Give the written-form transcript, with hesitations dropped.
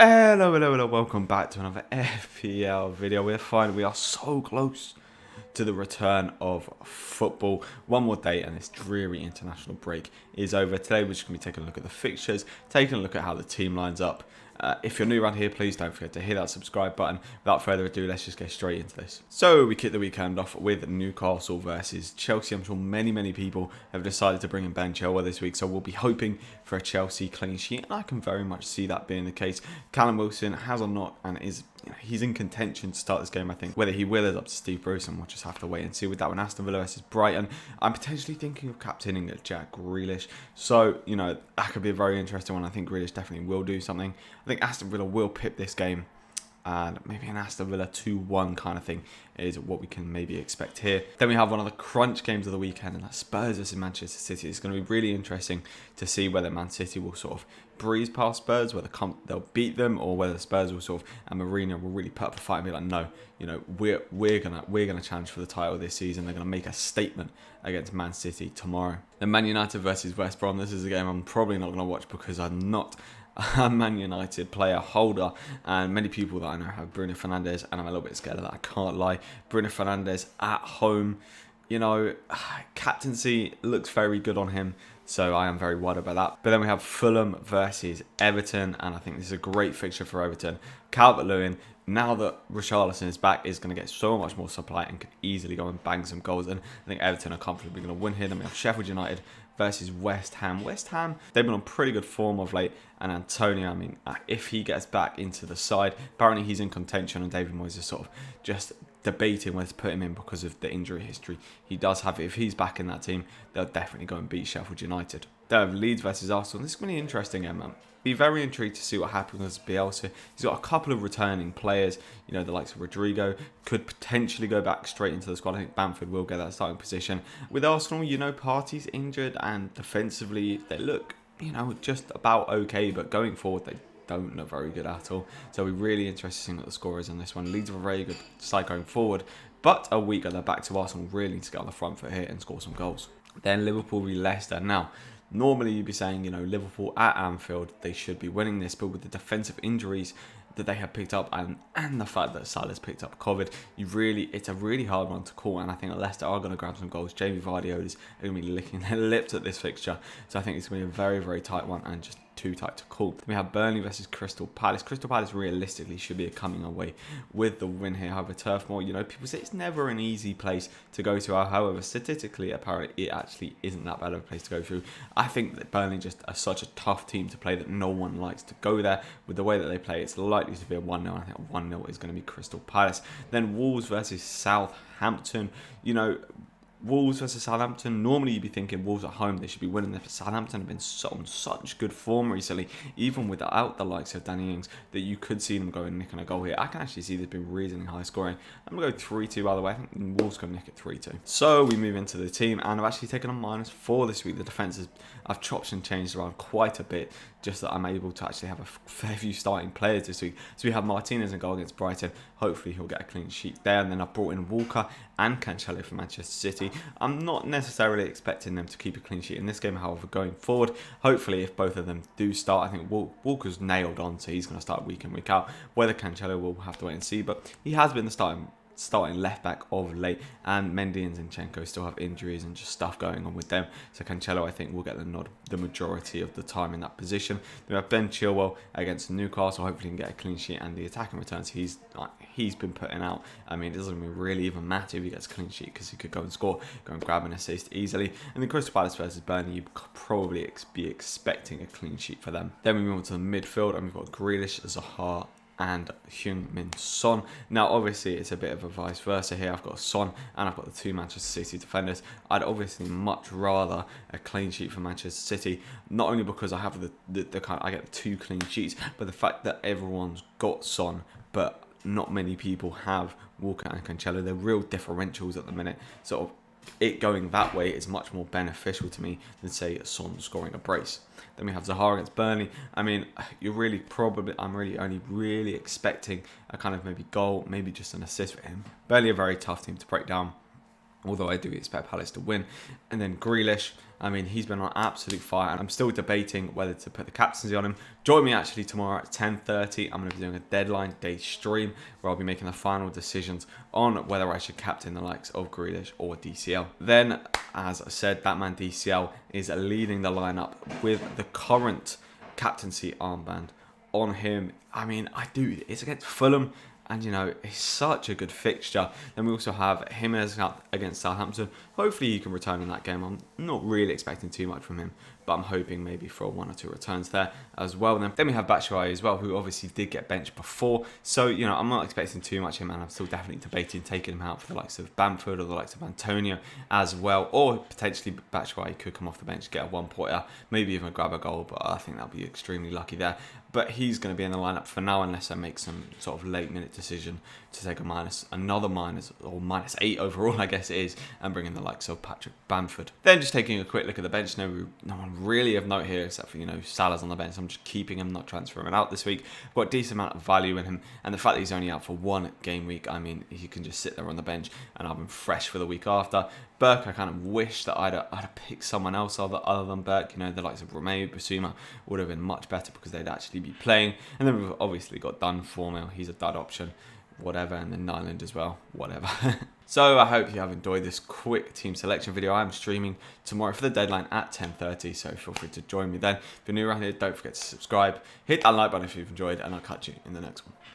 Hello, welcome back to another FPL video. We are so close to the return of football. One more day and this dreary international break is over. Today we're just going to be taking a look at the fixtures, taking a look at how the team lines up. If you're new around here, please don't forget to hit that subscribe button. Without further ado, let's just get straight into this. So we kick the weekend off with Newcastle versus Chelsea. I'm sure many people have decided to bring in Ben Chilwell this week, so we'll be hoping for a Chelsea clean sheet, and I can very much see that being the case. Callum Wilson has or not, and he's in contention to start this game. I think whether he will is up to Steve Bruce, and we'll just have to wait and see with that one. Aston Villa versus Brighton. I'm potentially thinking of captaining Jack Grealish, so that could be a very interesting one. I think Grealish definitely will do something. I think Aston Villa will pip this game, and maybe an Aston Villa 2-1 kind of thing is what we can maybe expect here. Then we have one of the crunch games of the weekend, and that's Spurs versus Manchester City. It's going to be really interesting to see whether Man City will sort of breeze past Spurs, whether they'll beat them, or whether Spurs will sort of, and Mourinho will really put up a fight and be like, no, we're gonna challenge for the title this season. They're gonna make a statement against Man City tomorrow. Then Man United versus West Brom. This is a game I'm probably not gonna watch because I'm not a Man United player holder, and many people that I know have Bruno Fernandes, and I'm a little bit scared of that, I can't lie. Bruno Fernandes at home, captaincy looks very good on him, so I am very worried about that. But then we have Fulham versus Everton, and I think this is a great fixture for Everton. Calvert-Lewin, now that Richarlison is back, is going to get so much more supply and could easily go and bang some goals, and I think Everton are comfortably going to win here. Then we have Sheffield United versus West Ham. West Ham, they've been on pretty good form of late, and Antonio, if he gets back into the side, apparently he's in contention, and David Moyes is sort of just debating whether to put him in because of the injury history he does have. If he's back in that team, they'll definitely go and beat Sheffield United. They have Leeds versus Arsenal. This is going to be interesting, man. Be very intrigued to see what happens with Bielsa. He's got a couple of returning players, the likes of Rodrigo, could potentially go back straight into the squad. I think Bamford will get that starting position. With Arsenal, Partey's injured, and defensively they look, just about okay, but going forward they don't look very good at all. So we're really interested to see what the score is on this one. Leeds are a very good side going forward, but a week ago back to Arsenal really need to get on the front foot here and score some goals. Then Liverpool v Leicester. Now, normally you'd be saying, Liverpool at Anfield, they should be winning this, but with the defensive injuries that they have picked up and the fact that Salah's picked up COVID, it's a really hard one to call, and I think Leicester are going to grab some goals. Jamie Vardy is going to be licking their lips at this fixture, so I think it's going to be a very, very tight one and just too tight to call. We have Burnley versus Crystal Palace. Crystal Palace realistically should be coming away with the win here. However, Turf Moor, people say it's never an easy place to go to. However, statistically, apparently it actually isn't that bad of a place to go through. I think that Burnley just are such a tough team to play that no one likes to go there. With the way that they play, it's likely to be a 1-0. I think 1-0 is going to be Crystal Palace. Then Wolves versus Southampton. Wolves versus Southampton, normally you'd be thinking Wolves at home, they should be winning this, but Southampton have been on such good form recently, even without the likes of Danny Ings, that you could see them go and nick on a goal here. I can actually see this being reasonably high scoring. I'm going to go 3-2 by the way. I think Wolves going to nick it 3-2. So we move into the team, and I've actually taken a -4 this week. The defences, I've chopped and changed around quite a bit, just that I'm able to actually have a fair few starting players this week. So we have Martinez in goal against Brighton. Hopefully he'll get a clean sheet there. And then I've brought in Walker and Cancelo for Manchester City. I'm not necessarily expecting them to keep a clean sheet in this game, however, going forward, hopefully if both of them do start, I think Walker's nailed on, so he's going to start week in, week out. Whether Cancelo, will have to wait and see, but he has been the starting left back of late, and Mendy and Zinchenko still have injuries and just stuff going on with them, so Cancelo I think will get the nod the majority of the time in that position. Then we have Ben Chilwell against Newcastle. Hopefully he can get a clean sheet, and the attacking returns he's been putting out, it doesn't really even matter if he gets a clean sheet, because he could go and score, go and grab an assist easily. And the Crystal Palace versus Burnley, you could probably be expecting a clean sheet for them. Then we move on to the midfield, and we've got Grealish, Zaha and Heung-min Son. Now obviously it's a bit of a vice versa here. I've got Son and I've got the two Manchester City defenders. I'd obviously much rather a clean sheet for Manchester City, not only because I have I get the two clean sheets, but the fact that everyone's got Son but not many people have Walker and Cancelo. They're real differentials at the minute, sort of it going that way is much more beneficial to me than say Son scoring a brace. Then we have Zaha against Burnley. I'm only really expecting a kind of maybe goal, maybe just an assist for him. Burnley a very tough team to break down. although I do expect Palace to win. And then Grealish, I mean, he's been on absolute fire, and I'm still debating whether to put the captaincy on him. Join me actually tomorrow at 10:30. I'm going to be doing a deadline day stream where I'll be making the final decisions on whether I should captain the likes of Grealish or DCL. Then, as I said, that man DCL is leading the lineup with the current captaincy armband on him. I mean, it's against Fulham, and you know, it's such a good fixture. Then we also have him against Southampton. Hopefully he can return in that game. I'm not really expecting too much from him, but I'm hoping maybe for 1 or 2 returns there as well. And then we have Batshuayi as well, who obviously did get benched before. So, you know, I'm not expecting too much of him, and I'm still definitely debating taking him out for the likes of Bamford or the likes of Antonio as well. Or potentially Batshuayi could come off the bench, get a 1-pointer, maybe even grab a goal, but I think that'll be extremely lucky there. But he's going to be in the lineup for now unless I make some sort of late minute decision to take another minus, or -8 overall, I guess it is, and bring in the likes of Patrick Bamford. Then just taking a quick look at the bench, no one really of note here except for, you know, Salah's on the bench. I'm just keeping him, not transferring him out this week. I've got a decent amount of value in him, and the fact that he's only out for 1 game week, I mean, he can just sit there on the bench and have him fresh for the week after. Burke, I kind of wish that I'd have picked someone else other than Burke. You know, the likes of Romeo, Basuma would have been much better because they'd actually be playing. And then we've obviously got Dunn, he's a dud option, whatever, and then Nyland as well, whatever. So I hope you have enjoyed this quick team selection video. I'm streaming tomorrow for the deadline at 10:30, so feel free to join me then. If you're new around here, don't forget to subscribe, hit that like button if you've enjoyed, and I'll catch you in the next one.